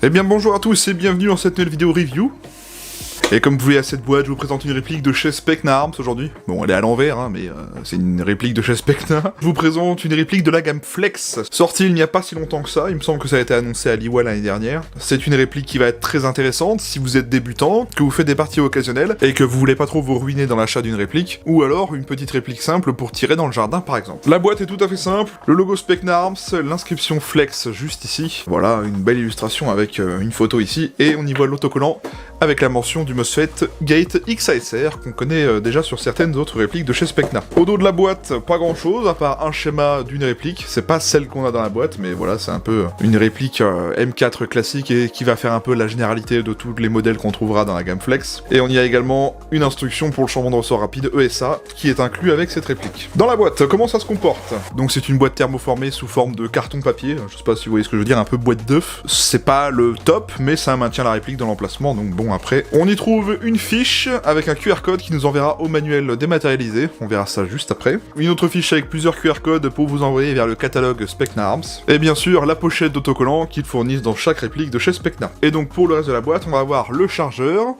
Eh bien bonjour à tous et bienvenue dans cette nouvelle vidéo review. Et comme vous voyez à cette boîte, je vous présente une réplique de chez Specna Arms aujourd'hui. Bon, elle est à l'envers, hein, mais c'est une réplique de chez Specna. Je vous présente une réplique de la gamme Flex, sortie il n'y a pas si longtemps que ça, il me semble que ça a été annoncé à l'IWA l'année dernière. C'est une réplique qui va être très intéressante si vous êtes débutant, que vous faites des parties occasionnelles, et que vous voulez pas trop vous ruiner dans l'achat d'une réplique, ou alors une petite réplique simple pour tirer dans le jardin par exemple. La boîte est tout à fait simple, le logo Specna Arms, l'inscription Flex juste ici, voilà, une belle illustration avec une photo ici, et on y voit l'autocollant avec la mention du MOSFET Gate XASR qu'on connaît déjà sur certaines autres répliques de chez Specna. Au dos de la boîte, pas grand chose, à part un schéma d'une réplique, c'est pas celle qu'on a dans la boîte, mais voilà, c'est un peu une réplique M4 classique et qui va faire un peu la généralité de tous les modèles qu'on trouvera dans la gamme Flex. Et on y a également une instruction pour le changement de ressort rapide ESA qui est inclus avec cette réplique. Dans la boîte, comment ça se comporte? Donc c'est une boîte thermoformée sous forme de carton papier, je sais pas si vous voyez ce que je veux dire, un peu boîte d'œuf. C'est pas le top, mais ça maintient la réplique dans l'emplacement, donc bon après. On y trouve une fiche avec un QR code qui nous enverra au manuel dématérialisé, on verra ça juste après. Une autre fiche avec plusieurs QR codes pour vous envoyer vers le catalogue Specna Arms. Et bien sûr, la pochette d'autocollant qu'ils fournissent dans chaque réplique de chez Specna. Et donc pour le reste de la boîte, on va avoir le chargeur,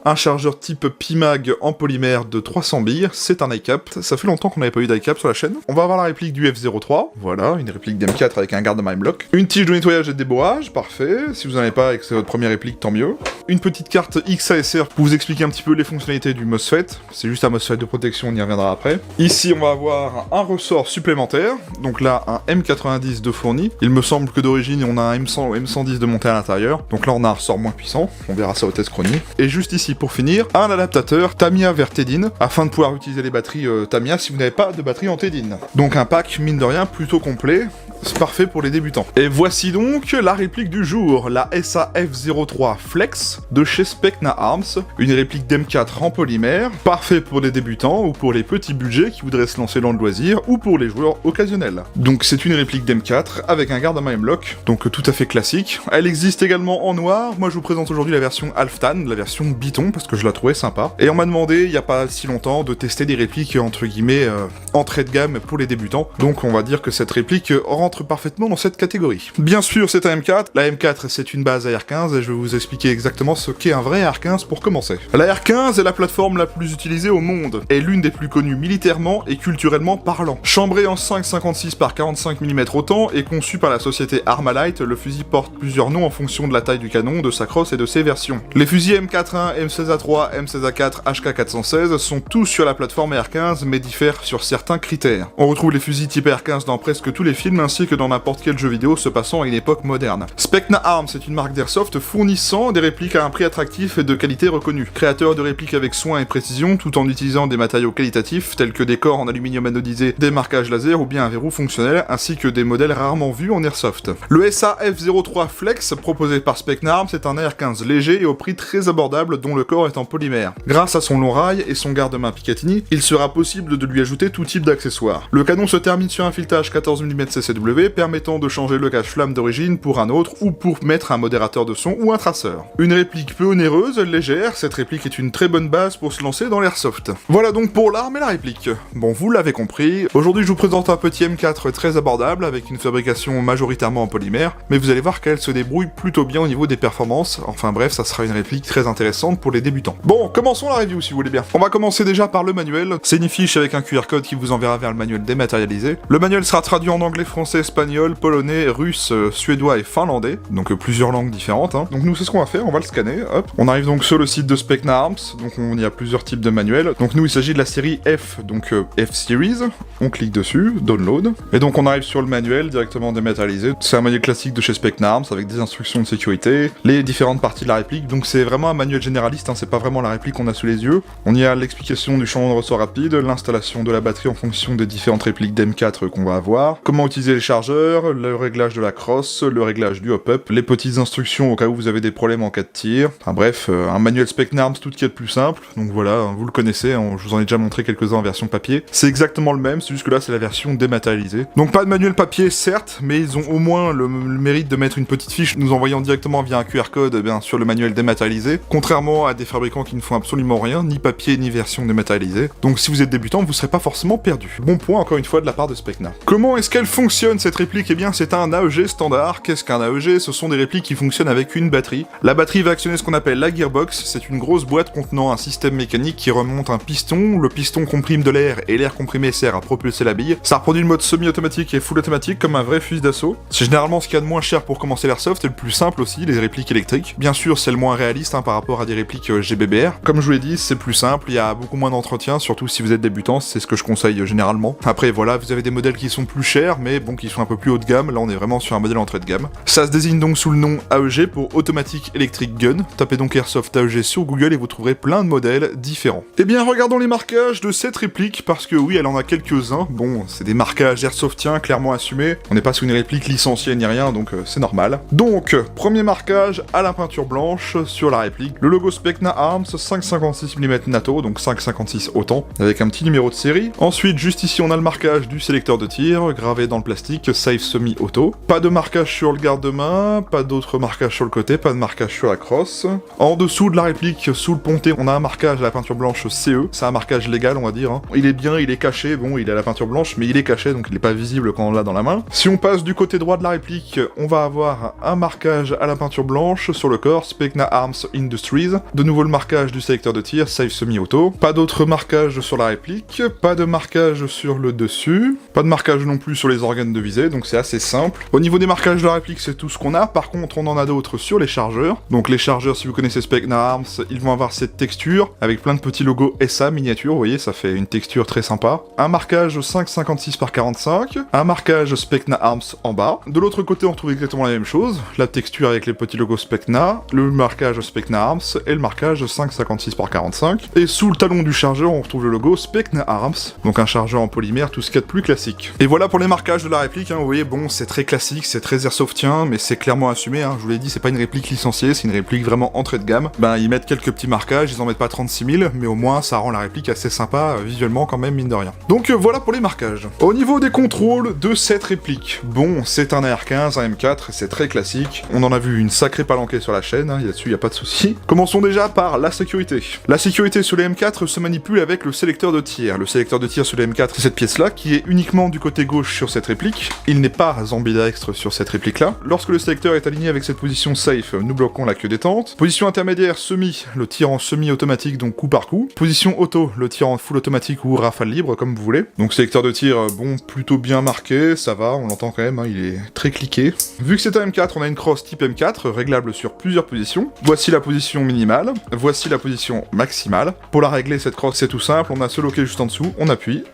un chargeur type PIMAG en polymère de 300 billes, c'est un iCap, ça fait longtemps qu'on n'avait pas eu d'iCap sur la chaîne. On va avoir la réplique du F03, voilà, une réplique d'M4 avec un garde My Block. Une tige de nettoyage et de débourrage, parfait, si vous n'en avez pas et que c'est votre première réplique, tant mieux. Une petite carte XASR pour vous expliquer un petit peu les fonctionnalités du MOSFET, c'est juste un MOSFET de protection, on y reviendra après. Ici on va avoir un ressort supplémentaire, donc là un M90 de fourni, il me semble que d'origine on a un M100 ou M110 de monté à l'intérieur, donc là on a un ressort moins puissant, on verra ça au test chronie. Et juste ici pour finir, un adaptateur Tamiya vers Teddin, afin de pouvoir utiliser les batteries Tamiya si vous n'avez pas de batterie en Teddin. Donc un pack, mine de rien, plutôt complet, c'est parfait pour les débutants. Et voici donc la réplique du jour, la SAF03 Flex de chez Specna Arms, une réplique d'M4 en polymère, parfait pour les débutants ou pour les petits budgets qui voudraient se lancer dans le loisir ou pour les joueurs occasionnels. Donc c'est une réplique d'M4 avec un garde à main M-Lock, donc tout à fait classique. Elle existe également en noir, moi je vous présente aujourd'hui la version Halftan, la version Biton, parce que je la trouvais sympa. Et on m'a demandé, il n'y a pas si longtemps, de tester des répliques entre guillemets entrée de gamme pour les débutants, donc on va dire que cette réplique rentre parfaitement dans cette catégorie. Bien sûr c'est un M4, la M4 c'est une base AR15 et je vais vous expliquer exactement ce qu'est un vrai AR15 pour commencer. La R15 est la plateforme la plus utilisée au monde, et l'une des plus connues militairement et culturellement parlant. Chambrée en 5,56 par 45 mm autant et conçue par la société Armalite, le fusil porte plusieurs noms en fonction de la taille du canon, de sa crosse et de ses versions. Les fusils M4A1, M16A3, M16A4, HK416 sont tous sur la plateforme R15 mais diffèrent sur certains critères. On retrouve les fusils type R15 dans presque tous les films ainsi que dans n'importe quel jeu vidéo se passant à une époque moderne. Specna Arms est une marque d'airsoft fournissant des répliques à un prix attractif et de qualité reconnue. Créateur de répliques avec soin et précision tout en utilisant des matériaux qualitatifs tels que des corps en aluminium anodisé, des marquages laser ou bien un verrou fonctionnel ainsi que des modèles rarement vus en airsoft. Le SAF03 Flex proposé par Specna Arms est un AR15 léger et au prix très abordable dont le corps est en polymère. Grâce à son long rail et son garde-main Picatinny, il sera possible de lui ajouter tout type d'accessoires. Le canon se termine sur un filetage 14 mm CCW permettant de changer le cache-flamme d'origine pour un autre ou pour mettre un modérateur de son ou un traceur. Une réplique peu onéreuse, légère, cette réplique est une très bonne base pour se lancer dans l'airsoft. Voilà donc pour l'arme et la réplique. Bon, vous l'avez compris, aujourd'hui je vous présente un petit M4 très abordable avec une fabrication majoritairement en polymère, mais vous allez voir qu'elle se débrouille plutôt bien au niveau des performances, enfin bref, ça sera une réplique très intéressante pour les débutants. Bon, commençons la review si vous voulez bien. On va commencer déjà par le manuel, c'est une fiche avec un QR code qui vous enverra vers le manuel dématérialisé. Le manuel sera traduit en anglais, français, espagnol, polonais, russe, suédois et finlandais, donc plusieurs langues différentes, hein. Donc nous c'est ce qu'on va faire, on va le scanner, hop. On arrive donc sur le site de Specna Arms, donc on y a plusieurs types de manuels. Donc nous il s'agit de la série F, donc F-Series, on clique dessus, download, et donc on arrive sur le manuel directement dématérialisé. C'est un manuel classique de chez Specna Arms avec des instructions de sécurité, les différentes parties de la réplique, donc c'est vraiment un manuel généraliste, hein, c'est pas vraiment la réplique qu'on a sous les yeux. On y a l'explication du changement de ressort rapide, l'installation de la batterie en fonction des différentes répliques d'M4 qu'on va avoir, comment utiliser les chargeurs, le réglage de la crosse, le réglage du hop-up, les petites instructions au cas où vous avez des problèmes en cas de tir, enfin bref, un manuel Specna Arms tout ce qui est le plus simple, donc voilà, vous le connaissez, hein, je vous en ai déjà montré quelques-uns en version papier, c'est exactement le même, c'est juste que là c'est la version dématérialisée. Donc pas de manuel papier certes, mais ils ont au moins le mérite de mettre une petite fiche nous envoyant directement via un QR code sur le manuel dématérialisé, contrairement à des fabricants qui ne font absolument rien, ni papier ni version dématérialisée, donc si vous êtes débutant vous serez pas forcément perdu. Bon point encore une fois de la part de Specna. Comment est-ce qu'elle fonctionne fonctionne cette réplique? Eh bien c'est un AEG standard. Qu'est-ce qu'un AEG? Ce sont des répliques qui fonctionnent avec une batterie. La batterie va actionner ce qu'on appelle la gearbox, c'est une grosse boîte contenant un système mécanique qui remonte un piston, le piston comprime de l'air et l'air comprimé sert à propulser la bille. Ça reproduit le mode semi-automatique et full automatique comme un vrai fusil d'assaut. C'est généralement ce qu'il y a de moins cher pour commencer l'airsoft et le plus simple aussi, les répliques électriques. Bien sûr c'est le moins réaliste par rapport à des répliques GBBR. Comme je vous l'ai dit, c'est plus simple, il y a beaucoup moins d'entretien, surtout si vous êtes débutant, c'est ce que je conseille généralement. Après voilà, vous avez des modèles qui sont plus chers, mais bon, qui sont un peu plus haut de gamme, là on est vraiment sur un modèle entrée de gamme. Ça se désigne donc sous le nom AEG pour Automatic Electric Gun. Tapez donc Airsoft AEG sur Google et vous trouverez plein de modèles différents. Eh bien regardons les marquages de cette réplique, parce que oui, elle en a quelques-uns. Bon, c'est des marquages airsoftiens, clairement assumés. On n'est pas sous une réplique licenciée ni rien, donc c'est normal. Donc, premier marquage à la peinture blanche sur la réplique. Le logo Specna Arms 5,56 mm NATO, donc 5,56 autant, avec un petit numéro de série. Ensuite, juste ici, on a le marquage du sélecteur de tir, gravé dans le plastique, Safe Semi-Auto. Pas de marquage sur le garde-main, pas d'autres marquages sur le côté, pas de marquage sur la crosse. En dessous de la réplique, sous le ponté, on a un marquage à la peinture blanche CE. C'est un marquage légal, on va dire. Il est bien, il est caché, bon, il est à la peinture blanche, mais il est caché, donc il n'est pas visible quand on l'a dans la main. Si on passe du côté droit de la réplique, on va avoir un marquage à la peinture blanche sur le corps, Specna Arms Industries. De nouveau le marquage du sélecteur de tir, Safe Semi-Auto. Pas d'autres marquages sur la réplique, pas de marquage sur le dessus, pas de marquage non plus sur les organes de visée, donc c'est assez simple. Au niveau des marquages de la réplique, c'est tout ce qu'on a. Par contre, on en a d'autres sur les chargeurs. Donc les chargeurs, si vous connaissez Specna Arms, ils vont avoir cette texture, avec plein de petits logos SA miniature, vous voyez, ça fait une texture très sympa. Un marquage 5,56 par 45, un marquage Specna Arms en bas. De l'autre côté, on retrouve exactement la même chose, la texture avec les petits logos Specna, le marquage Specna Arms et le marquage 5,56 par 45. Et sous le talon du chargeur, on retrouve le logo Specna Arms, donc un chargeur en polymère, tout ce qu'il y a de plus classique. Et voilà pour les marquages de la réplique, vous voyez, bon, c'est très classique, c'est très airsoftien, mais c'est clairement assumé, je vous l'ai dit, c'est pas une réplique licenciée, c'est une réplique vraiment entrée de gamme. Ben, ils mettent quelques petits marquages, ils en mettent pas 36 000, mais au moins, ça rend la réplique assez sympa, visuellement quand même, mine de rien. Donc voilà pour les marquages. Au niveau des contrôles de cette réplique, bon, c'est un AR-15, un M4, c'est très classique. On en a vu une sacrée palanquée sur la chaîne, là-dessus, y a pas de souci. Commençons déjà par la sécurité. La sécurité sur les M4 se manipule avec le sélecteur de tir. Le sélecteur de tir sur les M4, c'est cette pièce-là, qui est uniquement du côté gauche sur cette réplique. Il n'est pas ambidextre sur cette réplique-là. Lorsque le sélecteur est aligné avec cette position safe, nous bloquons la queue détente. Position intermédiaire, semi, le tir en semi-automatique, donc coup par coup. Position auto, le tir en full automatique ou rafale libre, comme vous voulez. Donc sélecteur de tir, bon, plutôt bien marqué, ça va, on l'entend quand même, il est très cliqué. Vu que c'est un M4, on a une crosse type M4, réglable sur plusieurs positions. Voici la position minimale, voici la position maximale. Pour la régler, cette crosse, c'est tout simple, on a ce loquet juste en dessous, on appuie,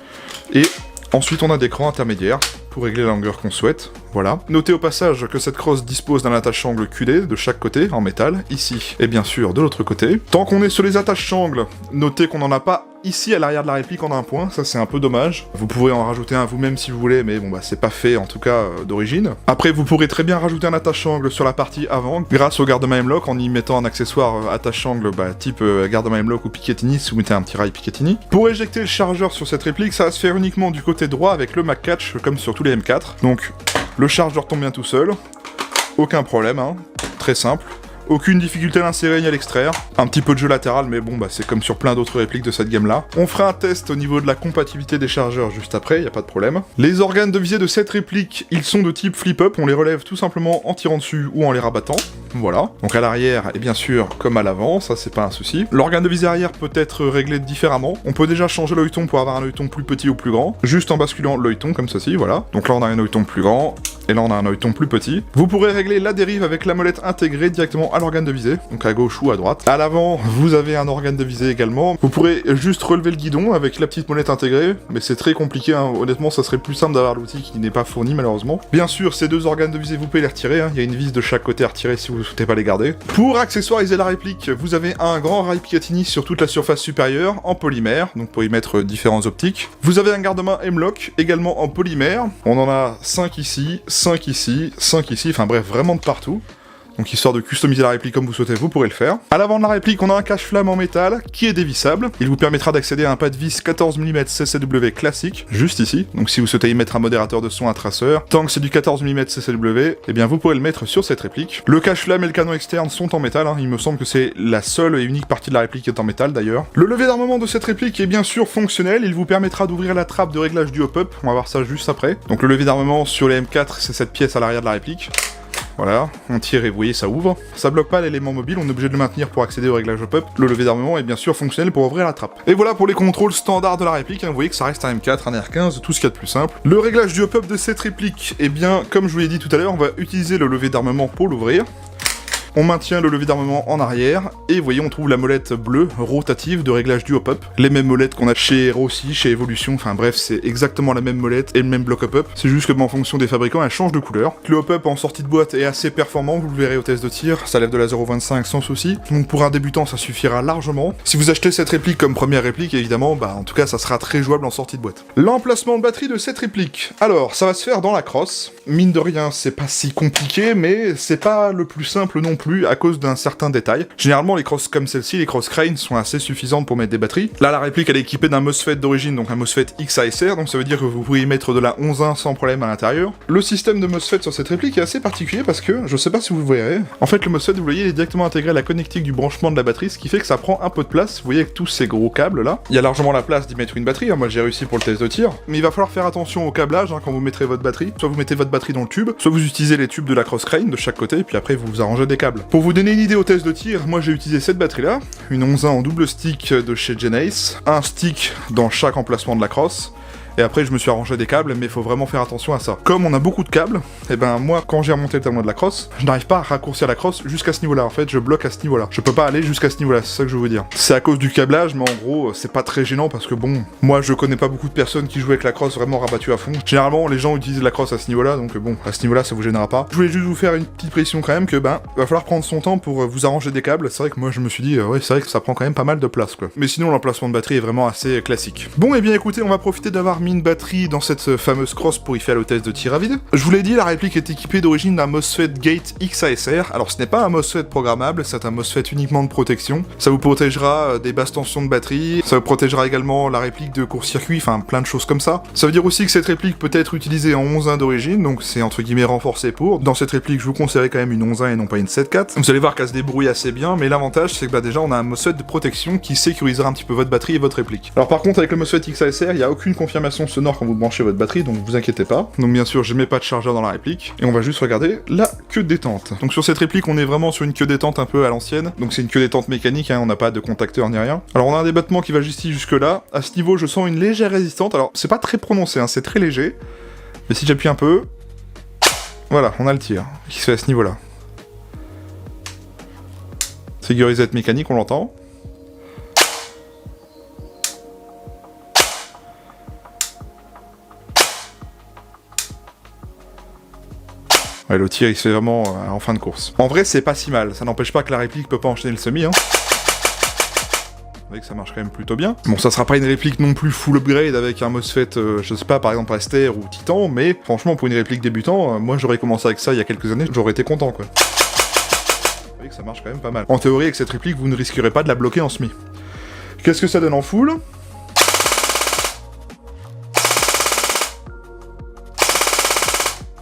et ensuite on a des crans intermédiaires pour régler la longueur qu'on souhaite, voilà. Notez au passage que cette crosse dispose d'un attache-sangle QD de chaque côté, en métal, ici, et bien sûr de l'autre côté. Tant qu'on est sur les attaches-sangles, notez qu'on n'en a pas ici à l'arrière de la réplique en un point, ça c'est un peu dommage. Vous pourrez en rajouter un vous-même si vous voulez, mais bon bah c'est pas fait en tout cas d'origine. Après vous pourrez très bien rajouter un attache-sangle sur la partie avant, grâce au garde-main M-Lock, en y mettant un accessoire attache-sangle type garde-main M-Lock ou Picatinny, si vous mettez un petit rail Picatinny. Pour éjecter le chargeur sur cette réplique, ça va se faire uniquement du côté droit avec le MacCatch, comme sur tous les M4. Donc le chargeur tombe bien tout seul, aucun problème, très simple. Aucune difficulté à l'insérer ni à l'extraire. Un petit peu de jeu latéral, mais bon, bah c'est comme sur plein d'autres répliques de cette gamme-là. On fera un test au niveau de la compatibilité des chargeurs juste après, y a pas de problème. Les organes de visée de cette réplique, ils sont de type flip-up, on les relève tout simplement en tirant dessus ou en les rabattant. Voilà. Donc à l'arrière, et bien sûr, comme à l'avant, ça c'est pas un souci. L'organe de visée arrière peut être réglé différemment. On peut déjà changer l'œilleton pour avoir un œilleton plus petit ou plus grand, juste en basculant l'œilleton comme ceci, voilà. Donc là on a un œilleton plus grand, et là on a un œilleton plus petit. Vous pourrez régler la dérive avec la molette intégrée directement à l'organe de visée, donc à gauche ou à droite. À l'avant, vous avez un organe de visée également. Vous pourrez juste relever le guidon avec la petite molette intégrée, mais c'est très compliqué, honnêtement ça serait plus simple d'avoir l'outil qui n'est pas fourni malheureusement. Bien sûr, ces deux organes de visée, vous pouvez les retirer, il y a une vis de chaque côté à retirer si vous ne souhaitez pas les garder. Pour accessoiriser la réplique, vous avez un grand rail Picatinny sur toute la surface supérieure, en polymère, donc pour y mettre différents optiques. Vous avez un garde-main M-Lock, également en polymère. On en a 5 ici, 5 ici, 5 ici, enfin bref, vraiment de partout. Donc histoire de customiser la réplique comme vous souhaitez, vous pourrez le faire. À l'avant de la réplique, on a un cache-flamme en métal qui est dévissable. Il vous permettra d'accéder à un pas de vis 14 mm CCW classique, juste ici. Donc si vous souhaitez y mettre un modérateur de son, un traceur, tant que c'est du 14 mm CCW, eh bien vous pourrez le mettre sur cette réplique. Le cache-flamme et le canon externe sont en métal, hein. Il me semble que c'est la seule et unique partie de la réplique qui est en métal d'ailleurs. Le levier d'armement de cette réplique est bien sûr fonctionnel, il vous permettra d'ouvrir la trappe de réglage du hop-up, on va voir ça juste après. Donc le levier d'armement sur les M4, c'est cette pièce à l'arrière de la réplique. Voilà, on tire et vous voyez, ça ouvre. Ça bloque pas l'élément mobile, on est obligé de le maintenir pour accéder au réglage hop-up. Le levier d'armement est bien sûr fonctionnel pour ouvrir la trappe. Et voilà pour les contrôles standards de la réplique, hein. Vous voyez que ça reste un M4, un R15, tout ce qu'il y a de plus simple. Le réglage du hop-up de cette réplique, eh bien, comme je vous l'ai dit tout à l'heure, on va utiliser le levier d'armement pour l'ouvrir. On maintient le levier d'armement en arrière, et vous voyez on trouve la molette bleue rotative de réglage du hop-up. Les mêmes molettes qu'on a chez Rossi, chez Evolution, enfin bref, c'est exactement la même molette et le même bloc hop-up. C'est juste que en fonction des fabricants, elle change de couleur. Le hop-up en sortie de boîte est assez performant, vous le verrez au test de tir, ça lève de la 0.25 sans souci. Donc pour un débutant, ça suffira largement. Si vous achetez cette réplique comme première réplique, évidemment, bah en tout cas ça sera très jouable en sortie de boîte. L'emplacement de batterie de cette réplique. Alors, ça va se faire dans la crosse. Mine de rien, c'est pas si compliqué, mais c'est pas le plus simple non plus à cause d'un certain détail. Généralement, les crosses comme celle-ci, les cross crane, sont assez suffisantes pour mettre des batteries. Là, la réplique, elle est équipée d'un MOSFET d'origine, donc un MOSFET XASR, donc ça veut dire que vous pouvez y mettre de la 11.1 sans problème à l'intérieur. Le système de MOSFET sur cette réplique est assez particulier parce que, je sais pas si vous le verrez, en fait, le MOSFET, vous voyez, il est directement intégré à la connectique du branchement de la batterie, ce qui fait que ça prend un peu de place. Vous voyez avec tous ces gros câbles là. Il y a largement la place d'y mettre une batterie, hein. Moi j'ai réussi pour le test de tir, mais il va falloir faire attention au câblage, hein, quand vous mettrez votre batterie. Soit vous mettez votre batterie dans le tube, soit vous utilisez les tubes de la cross crane de chaque côté, et puis après vous vous arrangez des câbles. Pour vous donner une idée au test de tir, moi j'ai utilisé cette batterie là, une 11.1 en double stick de chez Genesis, un stick dans chaque emplacement de la crosse. Et après je me suis arrangé des câbles, mais il faut vraiment faire attention à ça. Comme on a beaucoup de câbles, et ben moi quand j'ai remonté le talon de la crosse, je n'arrive pas à raccourcir la crosse jusqu'à ce niveau-là. En fait je bloque à ce niveau-là. Je peux pas aller jusqu'à ce niveau-là, c'est ça que je veux vous dire. C'est à cause du câblage, mais en gros c'est pas très gênant parce que bon, moi je connais pas beaucoup de personnes qui jouent avec la crosse vraiment rabattue à fond. Généralement les gens utilisent la crosse à ce niveau-là, donc bon, à ce niveau-là ça vous gênera pas. Je voulais juste vous faire une petite précision quand même que ben, va falloir prendre son temps pour vous arranger des câbles. C'est vrai que moi je me suis dit, ouais c'est vrai que ça prend quand même pas mal de place quoi. Mais sinon l'emplacement de batterie est vraiment assez classique. Bon et bien écoutez, on va profiter d'avoir mis une batterie dans cette fameuse crosse pour y faire le test de tir à vide. Je vous l'ai dit, la réplique est équipée d'origine d'un MOSFET Gate XASR. Alors ce n'est pas un MOSFET programmable, c'est un MOSFET uniquement de protection. Ça vous protégera des basses tensions de batterie, ça vous protégera également la réplique de court-circuit, enfin plein de choses comme ça. Ça veut dire aussi que cette réplique peut être utilisée en 11.1 d'origine, donc c'est entre guillemets renforcé pour. Dans cette réplique, je vous conseillerais quand même une 11.1 et non pas une 7.4. Vous allez voir qu'elle se débrouille assez bien, mais l'avantage c'est que bah, déjà on a un MOSFET de protection qui sécurisera un petit peu votre batterie et votre réplique. Alors par contre avec le MOSFET XASR, il n'y a aucune confirmation sonore quand vous branchez votre batterie, donc vous inquiétez pas. Donc bien sûr, je mets pas de chargeur dans la réplique, et on va juste regarder la queue de détente. Donc sur cette réplique, on est vraiment sur une queue détente un peu à l'ancienne, donc c'est une queue détente mécanique, hein, on n'a pas de contacteur ni rien. Alors on a un débattement qui va juste ici jusque là. À ce niveau, je sens une légère résistance. Alors c'est pas très prononcé, hein, c'est très léger, mais si j'appuie un peu, voilà, on a le tir qui se fait à ce niveau-là. Sécurisette mécanique, on l'entend. Ouais, le tir il se fait vraiment en fin de course. En vrai c'est pas si mal, ça n'empêche pas que la réplique peut pas enchaîner le semi, hein. Vous voyez que ça marche quand même plutôt bien. Bon, ça sera pas une réplique non plus full upgrade avec un MOSFET, je sais pas, par exemple Aster ou Titan, mais franchement pour une réplique débutant, moi j'aurais commencé avec ça il y a quelques années, j'aurais été content quoi. Vous voyez que ça marche quand même pas mal. En théorie avec cette réplique vous ne risquerez pas de la bloquer en semi. Qu'est-ce que ça donne en full ?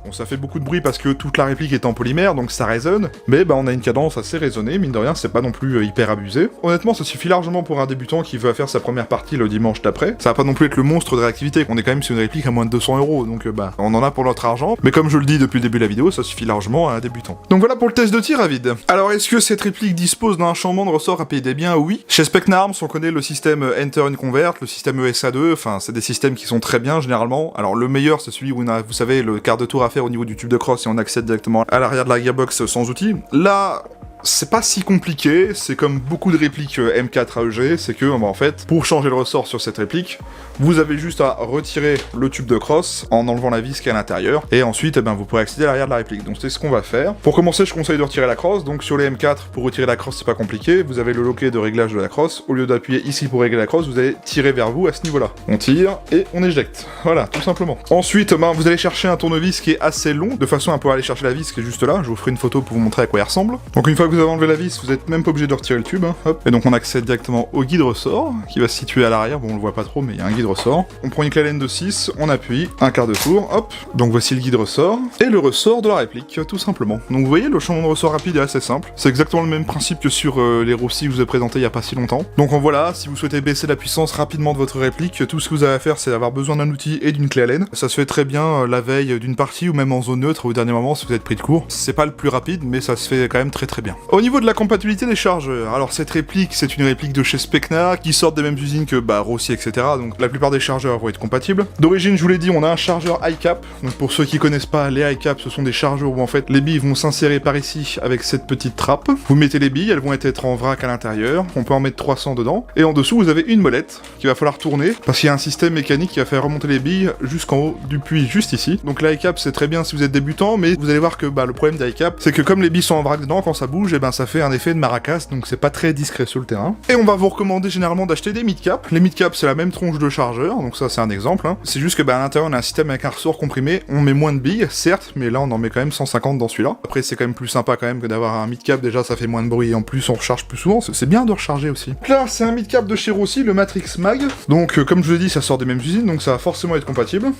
Bon, ça fait beaucoup de bruit parce que toute la réplique est en polymère, donc ça résonne, mais bah on a une cadence assez raisonnée, mine de rien, c'est pas non plus hyper abusé. Honnêtement, ça suffit largement pour un débutant qui veut faire sa première partie le dimanche d'après. Ça va pas non plus être le monstre de réactivité, qu'on est quand même sur une réplique à moins de 200 €, donc bah on en a pour notre argent, mais comme je le dis depuis le début de la vidéo, ça suffit largement à un débutant. Donc voilà pour le test de tir à vide. Alors est-ce que cette réplique dispose d'un changement de ressort rapide? Eh bien oui. Chez Specna Arms, on connaît le système Enter and Convert, le système ESA2, enfin c'est des systèmes qui sont très bien généralement. Alors le meilleur c'est celui où on a, vous savez, le quart de tour à faire au niveau du tube de crosse et on accède directement à l'arrière de la gearbox sans outil. Là, c'est pas si compliqué, c'est comme beaucoup de répliques M4 AEG, c'est que, en fait, pour changer le ressort sur cette réplique, vous avez juste à retirer le tube de crosse en enlevant la vis qui est à l'intérieur, et ensuite, vous pourrez accéder à l'arrière de la réplique. Donc c'est ce qu'on va faire. Pour commencer, je conseille de retirer la crosse, donc sur les M4, pour retirer la crosse, c'est pas compliqué, vous avez le loquet de réglage de la crosse, au lieu d'appuyer ici pour régler la crosse, vous allez tirer vers vous à ce niveau-là. On tire, et on éjecte. Voilà, tout simplement. Ensuite, vous allez chercher un tournevis qui est assez long, de façon à pouvoir aller chercher la vis qui est juste là, je vous ferai une photo pour vous montrer à quoi il ressemble. Donc une fois que vous avez enlevé la vis, vous êtes même pas obligé de retirer le tube, hop. Et donc on accède directement au guide ressort, qui va se situer à l'arrière, bon on le voit pas trop, mais il y a un guide ressort. On prend une clé Allen de 6, on appuie, un quart de tour, hop. Donc voici le guide ressort, et le ressort de la réplique, tout simplement. Donc vous voyez, le changement de ressort rapide est assez simple. C'est exactement le même principe que sur les Rossi que je vous ai présenté il y a pas si longtemps. Donc voilà, si vous souhaitez baisser la puissance rapidement de votre réplique, tout ce que vous avez à faire, c'est avoir besoin d'un outil et d'une clé Allen. Ça se fait très bien la veille d'une partie, ou même en zone neutre au dernier moment si vous êtes pris de court. C'est pas le plus rapide, mais ça se fait quand même très bien. Au niveau de la compatibilité des chargeurs, alors cette réplique, c'est une réplique de chez Specna, qui sort des mêmes usines que Rossi, etc. Donc la plupart des chargeurs vont être compatibles. D'origine, je vous l'ai dit, on a un chargeur iCap. Donc pour ceux qui connaissent pas, les iCap, ce sont des chargeurs où en fait les billes vont s'insérer par ici avec cette petite trappe. Vous mettez les billes, elles vont être en vrac à l'intérieur. On peut en mettre 300 dedans. Et en dessous, vous avez une molette qu'il va falloir tourner, parce qu'il y a un système mécanique qui va faire remonter les billes jusqu'en haut du puits, juste ici. Donc l'iCap, c'est très bien si vous êtes débutant, mais vous allez voir que le problème d'iCap, c'est que comme les billes sont en vrac dedans, quand ça bouge, et ça fait un effet de maracas, donc c'est pas très discret sur le terrain. Et on va vous recommander généralement d'acheter des mid-cap. Les mid-cap, c'est la même tronche de chargeur, donc ça c'est un exemple. C'est juste que à l'intérieur on a un système avec un ressort comprimé, on met moins de billes, certes, mais là on en met quand même 150 dans celui-là. Après c'est quand même plus sympa quand même que d'avoir un mid-cap, déjà ça fait moins de bruit, et en plus on recharge plus souvent, c'est bien de recharger aussi. Là c'est un mid-cap de chez Rossi, le Matrix Mag. Donc comme je vous l'ai dit, ça sort des mêmes usines, donc ça va forcément être compatible.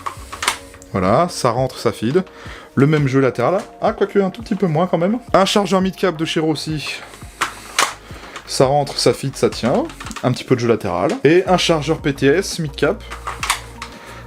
Voilà, ça rentre, ça feed. Le même jeu latéral, quoique un tout petit peu moins quand même. Un chargeur mid-cap de chez Rossi. Ça rentre, ça fit, ça tient. Un petit peu de jeu latéral. Et un chargeur PTS mid-cap.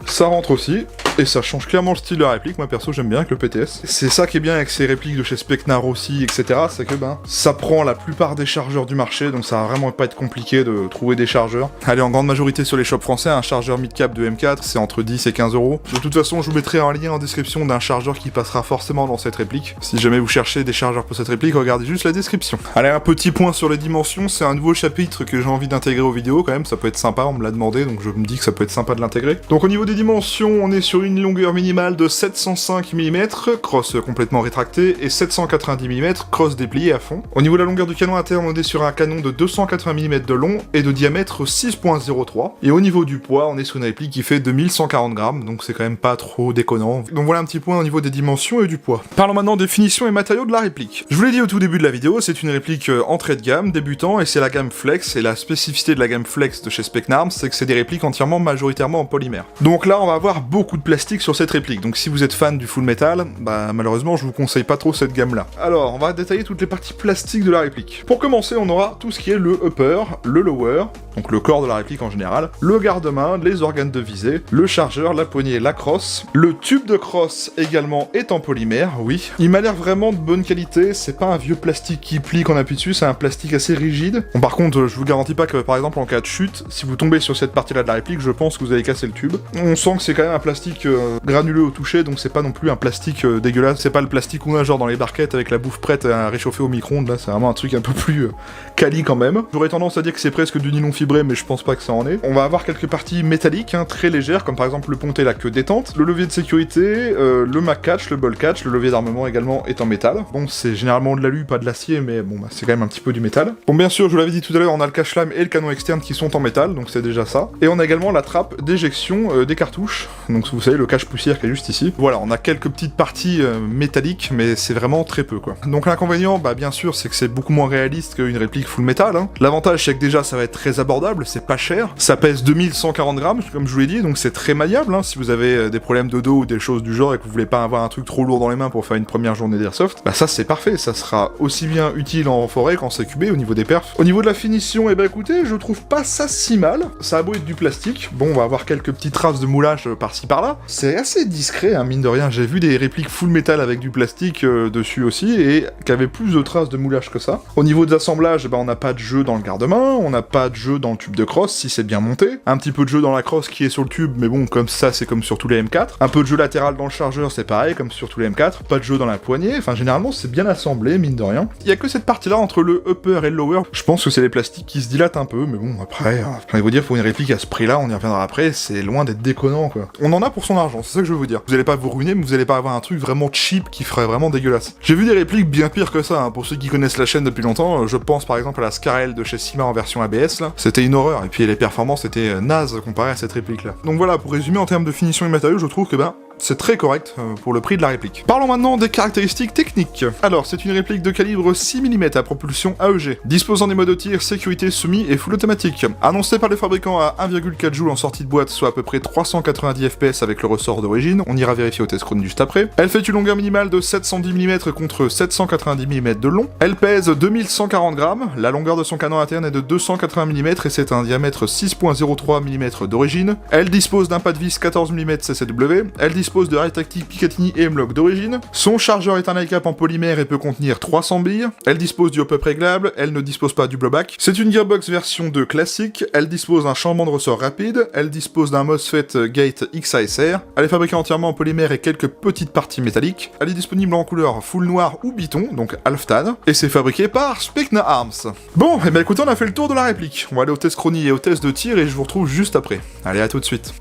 Ça rentre aussi. Et ça change clairement le style de la réplique, moi perso j'aime bien avec le PTS. C'est ça qui est bien avec ces répliques de chez Specna, Rossi, etc. C'est que ça prend la plupart des chargeurs du marché, donc ça va vraiment pas être compliqué de trouver des chargeurs. Allez, en grande majorité sur les shops français, un chargeur mid-cap de M4, c'est entre 10 et 15 euros. De toute façon, je vous mettrai un lien en description d'un chargeur qui passera forcément dans cette réplique. Si jamais vous cherchez des chargeurs pour cette réplique, regardez juste la description. Allez, un petit point sur les dimensions, c'est un nouveau chapitre que j'ai envie d'intégrer aux vidéos quand même, ça peut être sympa, on me l'a demandé, donc je me dis que ça peut être sympa de l'intégrer. Donc au niveau des dimensions, on est sur une longueur minimale de 705 mm, crosse complètement rétractée, et 790 mm, crosse dépliée à fond. Au niveau de la longueur du canon interne, on est sur un canon de 280 mm de long et de diamètre 6.03. Et au niveau du poids, on est sur une réplique qui fait 2140 grammes, donc c'est quand même pas trop déconnant. Donc voilà un petit point au niveau des dimensions et du poids. Parlons maintenant des finitions et matériaux de la réplique. Je vous l'ai dit au tout début de la vidéo, c'est une réplique entrée de gamme, débutant, et c'est la gamme Flex, et la spécificité de la gamme Flex de chez Specnarms, c'est que c'est des répliques entièrement majoritairement en polymère. Donc là, on va avoir beaucoup de plastique sur cette réplique, donc si vous êtes fan du full metal, malheureusement je vous conseille pas trop cette gamme là. Alors on va détailler toutes les parties plastiques de la réplique. Pour commencer, on aura tout ce qui est le upper, le lower, donc le corps de la réplique en général, le garde-main, les organes de visée, le chargeur, la poignée, la crosse, le tube de crosse également est en polymère, oui. Il m'a l'air vraiment de bonne qualité, c'est pas un vieux plastique qui plie quand on appuie dessus, c'est un plastique assez rigide. Bon par contre, je vous garantis pas que par exemple en cas de chute, si vous tombez sur cette partie là de la réplique, je pense que vous allez casser le tube. On sent que c'est quand même un plastique granuleux au toucher, donc c'est pas non plus un plastique dégueulasse, c'est pas le plastique qu'on a genre dans les barquettes avec la bouffe prête à réchauffer au micro-ondes, là c'est vraiment un truc un peu plus quali quand même. J'aurais tendance à dire que c'est presque du nylon fibré, mais je pense pas que ça en est. On va avoir quelques parties métalliques, très légères, comme par exemple le pontet, la queue détente, le levier de sécurité, le Mac catch, le ball catch, le levier d'armement également est en métal. Bon, c'est généralement de l'alu, pas de l'acier, mais bon, c'est quand même un petit peu du métal. Bon, bien sûr, je vous l'avais dit tout à l'heure, on a le cache-flamme et le canon externe qui sont en métal, donc c'est déjà ça. Et on a également la trappe d'éjection des cartouches, donc vous savez, le cache-poussière qui est juste ici. Voilà, on a quelques petites parties métalliques, mais c'est vraiment très peu, quoi. Donc l'inconvénient, bien sûr, c'est que c'est beaucoup moins réaliste qu'une réplique full métal. L'avantage, c'est que déjà, ça va être très abordable, c'est pas cher. Ça pèse 2140 grammes, comme je vous l'ai dit, donc c'est très maniable, si vous avez des problèmes de dos ou des choses du genre et que vous voulez pas avoir un truc trop lourd dans les mains pour faire une première journée d'airsoft, ça c'est parfait, ça sera aussi bien utile en forêt qu'en CQB au niveau des perfs. Au niveau de la finition, écoutez, je trouve pas ça si mal. Ça a beau être du plastique, bon, on va avoir quelques petites traces de moulage par-ci par-là, C'est assez discret, hein, mine de rien. J'ai vu des répliques full métal avec du plastique dessus aussi, et qui avaient plus de traces de moulage que ça. Au niveau des assemblages, on n'a pas de jeu dans le garde-main, on n'a pas de jeu dans le tube de crosse, si c'est bien monté. Un petit peu de jeu dans la crosse qui est sur le tube, mais bon, comme ça, c'est comme sur tous les M4. Un peu de jeu latéral dans le chargeur, c'est pareil, comme sur tous les M4. Pas de jeu dans la poignée, enfin, généralement, c'est bien assemblé, mine de rien. Il y a que cette partie-là entre le upper et le lower. Je pense que c'est les plastiques qui se dilatent un peu, mais bon, après, j'ai envie de vous dire, pour une réplique à ce prix-là, on y reviendra après, c'est loin d'être déconnant, quoi. On en a pour son argent, c'est ça que je veux vous dire. Vous allez pas vous ruiner, mais vous allez pas avoir un truc vraiment cheap qui ferait vraiment dégueulasse. J'ai vu des répliques bien pires que ça, hein. Pour ceux qui connaissent la chaîne depuis longtemps, je pense par exemple à la Scarel de chez Sima en version ABS, là. C'était une horreur, et puis les performances étaient nazes comparées à cette réplique-là. Donc voilà, pour résumer, en termes de finition et matériaux, je trouve que c'est très correct pour le prix de la réplique. Parlons maintenant des caractéristiques techniques. Alors, c'est une réplique de calibre 6 mm à propulsion AEG, disposant des modes de tir, sécurité, semi et full automatique. Annoncée par les fabricants à 1,4 joules en sortie de boîte, soit à peu près 390 fps avec le ressort d'origine, on ira vérifier au test chrono juste après. Elle fait une longueur minimale de 710 mm contre 790 mm de long. Elle pèse 2140 grammes, la longueur de son canon interne est de 280 mm et c'est un diamètre 6.03 mm d'origine. Elle dispose d'un pas de vis 14 mm CCW, elle dispose de rail tactique Picatinny et M-Log d'origine. Son chargeur est un iCap en polymère et peut contenir 300 billes. Elle dispose du hop-up réglable, elle ne dispose pas du blowback. C'est une gearbox version 2 classique, elle dispose d'un changement de ressort rapide, elle dispose d'un MOSFET Gate XASR, elle est fabriquée entièrement en polymère et quelques petites parties métalliques. Elle est disponible en couleur full noir ou biton, donc Halftan, et c'est fabriqué par Specna Arms. Bon, et écoutez, on a fait le tour de la réplique. On va aller au test chronie et au test de tir et je vous retrouve juste après. Allez, à tout de suite.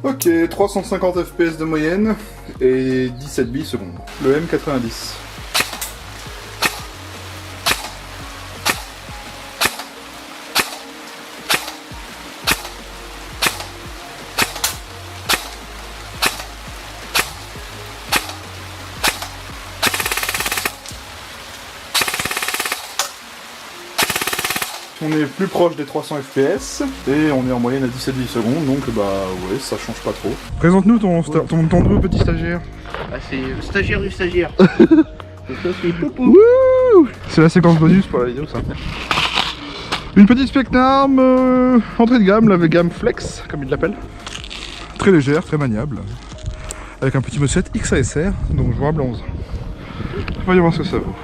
Ok, 350 fps de moyenne et 17 billes secondes. Le M90. On est plus proche des 300 fps, et on est en moyenne à 17 secondes, donc ouais, ça change pas trop. Présente-nous ton nouveau petit stagiaire. Ah, c'est stagiaire du stagiaire. C'est la séquence bonus pour la vidéo, ça. Une petite Specna Arms entrée de gamme, la gamme Flex, comme ils l'appellent. Très légère, très maniable. Avec un petit MOSFET XASR, donc jouable 11. Voyons voir ce que ça vaut.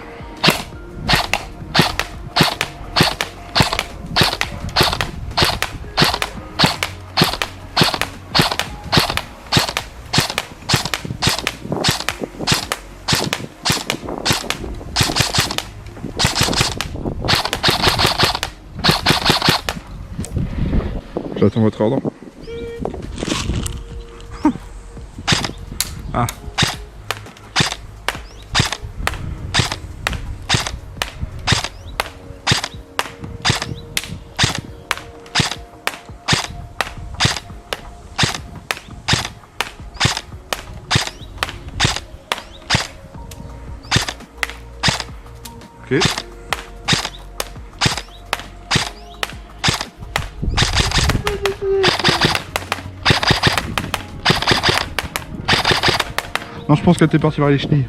J'attends votre ordre. Ah. Ok. Non, je pense qu'elle était partie voir les chenilles.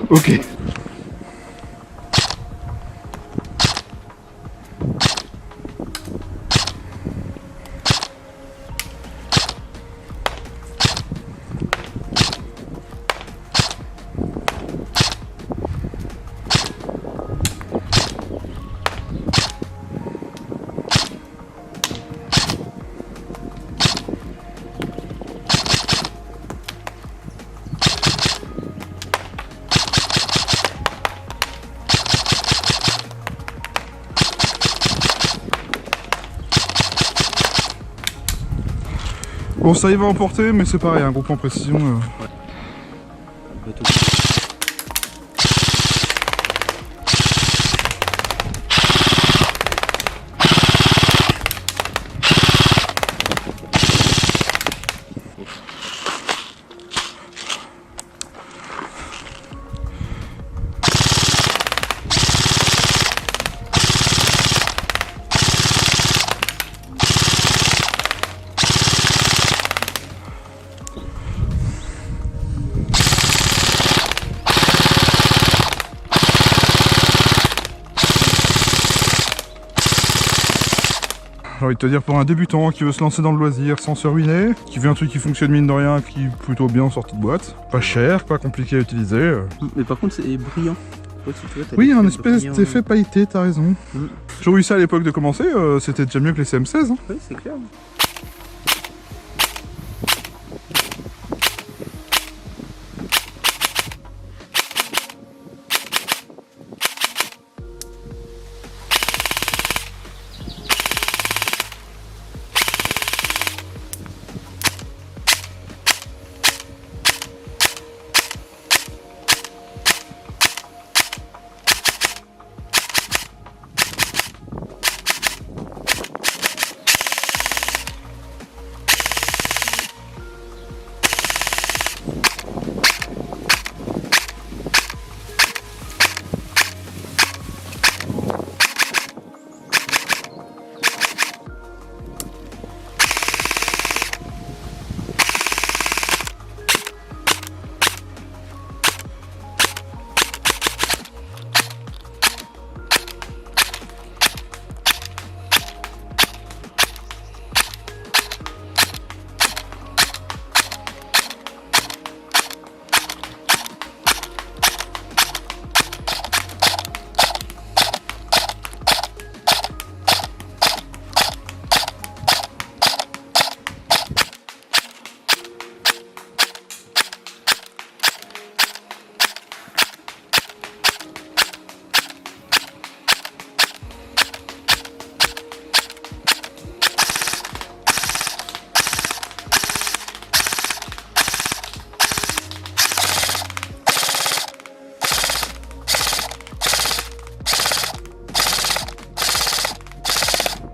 Ok. Bon, ça y va emporter, mais c'est pareil, un gros point précision. Ouais. J'ai envie de te dire, pour un débutant qui veut se lancer dans le loisir sans se ruiner, qui veut un truc qui fonctionne mine de rien, qui est plutôt bien sorti de boîte, pas cher, pas compliqué à utiliser. Mais par contre, c'est brillant. Ouais, si tu vois, Oui, un espèce d'effet pailleté, t'as raison. Mm. J'aurais eu ça à l'époque de commencer, c'était déjà mieux que les CM16. Hein. Oui, c'est clair.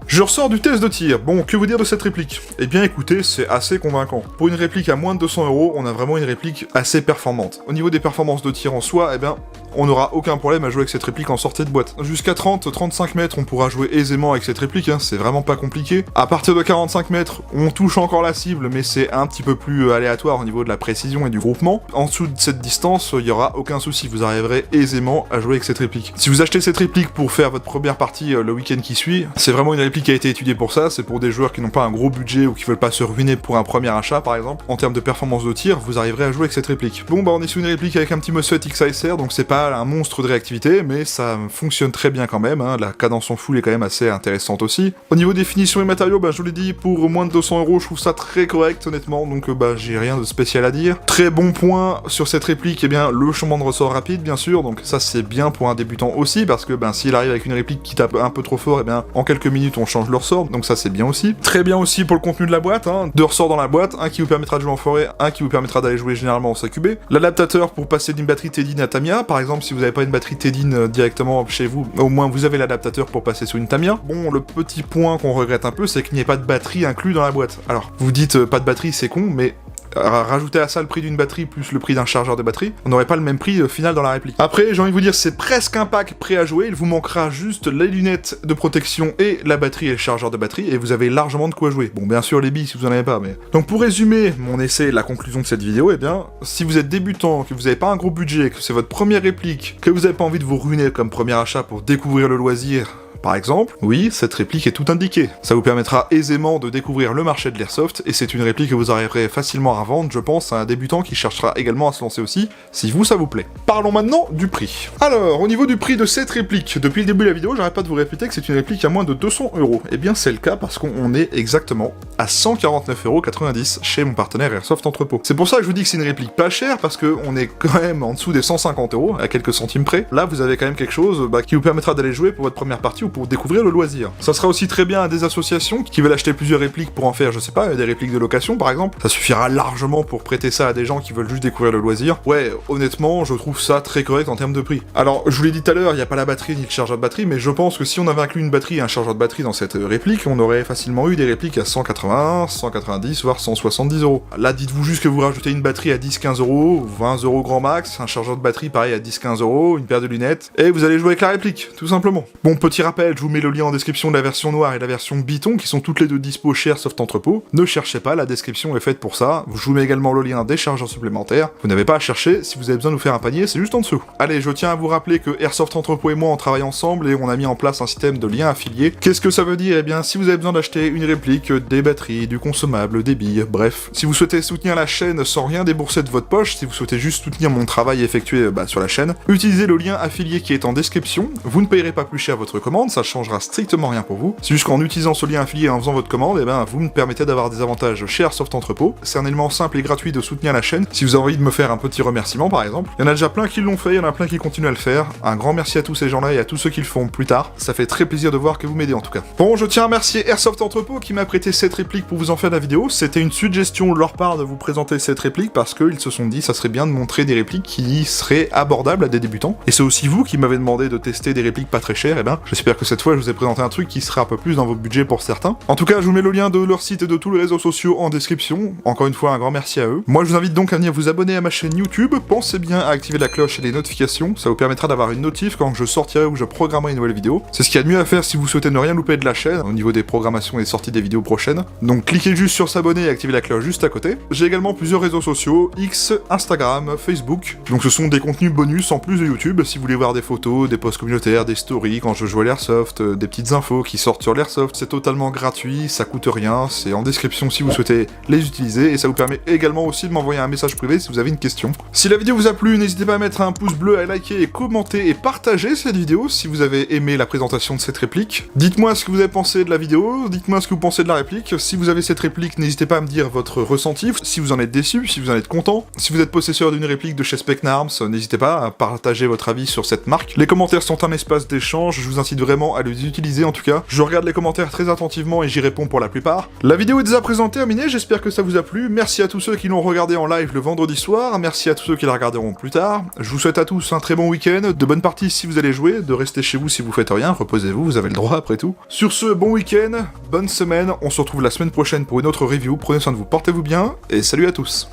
Je ressors du test de tir. Bon, que vous dire de cette réplique? Eh bien écoutez, c'est assez convaincant. Pour une réplique à moins de 200 €, on a vraiment une réplique assez performante. Au niveau des performances de tir en soi, eh bien, on n'aura aucun problème à jouer avec cette réplique en sortie de boîte. Jusqu'à 30-35 mètres, on pourra jouer aisément avec cette réplique, hein, c'est vraiment pas compliqué. À partir de 45 mètres, on touche encore la cible, mais c'est un petit peu plus aléatoire au niveau de la précision et du groupement. En dessous de cette distance, il y aura aucun souci, vous arriverez aisément à jouer avec cette réplique. Si vous achetez cette réplique pour faire votre première partie le week-end qui suit, c'est vraiment une réplique qui a été étudiée pour ça, c'est pour des joueurs qui n'ont pas un gros budget ou qui veulent pas se ruiner pour un premier achat par exemple. En termes de performance de tir, vous arriverez à jouer avec cette réplique. Bon bah on est sur une réplique avec un petit MOSFET XASR, donc c'est pas un monstre de réactivité, mais ça fonctionne très bien quand même, hein. La cadence en full est quand même assez intéressante aussi. Au niveau des finitions et matériaux, bah je vous l'ai dit, pour moins de 200 €, je trouve ça très correct honnêtement, donc bah j'ai rien de spécial à dire. Très bon point sur cette réplique, eh bien le changement de ressort rapide bien sûr, donc ça c'est bien pour un débutant aussi, parce que ben s'il arrive avec une réplique qui tape un peu trop fort, eh bien en quelques minutes on change le ressort, donc ça c'est bien aussi. Très bien aussi pour le contenu de la boîte, hein. 2 ressorts dans la boîte, un qui vous permettra de jouer en forêt, un qui vous permettra d'aller jouer généralement en CQB. L'adaptateur pour passer d'une batterie Tedin à Tamiya, par exemple si vous n'avez pas une batterie Tedin directement chez vous, au moins vous avez l'adaptateur pour passer sur une Tamiya. Bon, le petit point qu'on regrette un peu, c'est qu'il n'y ait pas de batterie inclus dans la boîte. Alors, vous dites pas de batterie, c'est con, mais rajouter à ça le prix d'une batterie plus le prix d'un chargeur de batterie, on n'aurait pas le même prix final dans la réplique. Après, j'ai envie de vous dire, c'est presque un pack prêt à jouer, il vous manquera juste les lunettes de protection et la batterie et le chargeur de batterie, et vous avez largement de quoi jouer. Bon, bien sûr les billes si vous en avez pas, mais... Donc pour résumer mon essai et la conclusion de cette vidéo, eh bien, si vous êtes débutant, que vous n'avez pas un gros budget, que c'est votre première réplique, que vous n'avez pas envie de vous ruiner comme premier achat pour découvrir le loisir, par exemple, oui, cette réplique est tout indiquée. Ça vous permettra aisément de découvrir le marché de l'airsoft, et c'est une réplique que vous arriverez facilement à vendre, je pense, à un débutant qui cherchera également à se lancer aussi, si vous, ça vous plaît. Parlons maintenant du prix. Alors, au niveau du prix de cette réplique, depuis le début de la vidéo, j'arrête pas de vous répéter que c'est une réplique à moins de 200 €. Eh bien, c'est le cas parce qu'on est exactement à 149,90 € chez mon partenaire Airsoft Entrepôt. C'est pour ça que je vous dis que c'est une réplique pas chère, parce qu'on est quand même en dessous des 150 €, à quelques centimes près. Là, vous avez quand même quelque chose qui vous permettra d'aller jouer pour votre première partie ou pour découvrir le loisir. Ça sera aussi très bien à des associations qui veulent acheter plusieurs répliques pour en faire, je sais pas, des répliques de location par exemple. Ça suffira largement pour prêter ça à des gens qui veulent juste découvrir le loisir. Ouais, honnêtement, je trouve ça très correct en termes de prix. Alors, je vous l'ai dit tout à l'heure, il n'y a pas la batterie ni le chargeur de batterie, mais je pense que si on avait inclus une batterie et un chargeur de batterie dans cette réplique, on aurait facilement eu des répliques à 180, 190, voire 170 euros. Là, dites-vous juste que vous rajoutez une batterie à 10-15 euros, 20 euros grand max, un chargeur de batterie pareil à 10-15 euros, une paire de lunettes, et vous allez jouer avec la réplique, tout simplement. Bon, petit rappel, je vous mets le lien en description de la version noire et la version Biton, qui sont toutes les deux dispo chez Airsoft Entrepôt. Ne cherchez pas, la description est faite pour ça. Je vous mets également le lien des chargeurs supplémentaires. Vous n'avez pas à chercher, si vous avez besoin de vous faire un panier, c'est juste en dessous. Allez, je tiens à vous rappeler que Airsoft Entrepôt et moi on travaille ensemble et on a mis en place un système de liens affiliés. Qu'est-ce que ça veut dire? Eh bien, si vous avez besoin d'acheter une réplique, des batteries, du consommable, des billes, bref. Si vous souhaitez soutenir la chaîne sans rien débourser de votre poche, si vous souhaitez juste soutenir mon travail effectué sur la chaîne, utilisez le lien affilié qui est en description. Vous ne payerez pas plus cher votre commande, ça changera strictement rien pour vous. C'est juste qu'en utilisant ce lien affilié et en faisant votre commande, eh ben, vous me permettez d'avoir des avantages chez Airsoft Entrepôt. C'est un élément simple et gratuit de soutenir la chaîne. Si vous avez envie de me faire un petit remerciement par exemple, il y en a déjà plein qui l'ont fait, il y en a plein qui continuent à le faire. Un grand merci à tous ces gens-là et à tous ceux qui le font plus tard. Ça fait très plaisir de voir que vous m'aidez en tout cas. Bon, je tiens à remercier Airsoft Entrepôt qui m'a prêté cette réplique pour vous en faire la vidéo. C'était une suggestion de leur part de vous présenter cette réplique parce qu'ils se sont dit ça serait bien de montrer des répliques qui seraient abordables à des débutants. Et c'est aussi vous qui m'avez demandé de tester des répliques pas très chères, et ben j'espère que cette fois je vous ai présenté un truc qui sera un peu plus dans vos budgets pour certains. En tout cas, je vous mets le lien de leur site et de tous les réseaux sociaux en description. Encore une fois, un grand merci à eux. Moi, je vous invite donc à venir vous abonner à ma chaîne YouTube. Pensez bien à activer la cloche et les notifications. Ça vous permettra d'avoir une notif quand je sortirai ou je programmerai une nouvelle vidéo. C'est ce qu'il y a de mieux à faire si vous souhaitez ne rien louper de la chaîne au niveau des programmations et sorties des vidéos prochaines. Donc cliquez juste sur s'abonner et activez la cloche juste à côté. J'ai également plusieurs réseaux sociaux, X, Instagram, Facebook. Donc ce sont des contenus bonus en plus de YouTube. Si vous voulez voir des photos, des posts communautaires, des stories quand je joue à l'airsoft, des petites infos qui sortent sur l'airsoft, c'est totalement gratuit, ça coûte rien, c'est en description si vous souhaitez les utiliser et ça vous permet également aussi de m'envoyer un message privé si vous avez une question. Si la vidéo vous a plu, n'hésitez pas à mettre un pouce bleu, à liker et commenter et partager cette vidéo si vous avez aimé la présentation de cette réplique. Dites-moi ce que vous avez pensé de la vidéo, dites-moi ce que vous pensez de la réplique. Si vous avez cette réplique, n'hésitez pas à me dire votre ressenti, si vous en êtes déçu, si vous en êtes content. Si vous êtes possesseur d'une réplique de chez Specna Arms, n'hésitez pas à partager votre avis sur cette marque. Les commentaires sont un espace d'échange, je vous incite vraiment à les utiliser en tout cas. Je regarde les commentaires très attentivement et j'y réponds pour la plupart. La vidéo est déjà présent terminée, j'espère que ça vous a plu. Merci à tous ceux qui l'ont regardé en live le vendredi soir, merci à tous ceux qui la regarderont plus tard. Je vous souhaite à tous un très bon week-end, de bonnes parties si vous allez jouer, de rester chez vous si vous faites rien, reposez-vous, vous avez le droit après tout. Sur ce, bon week-end, bonne semaine, on se retrouve la semaine prochaine pour une autre review, prenez soin de vous, portez-vous bien, et salut à tous.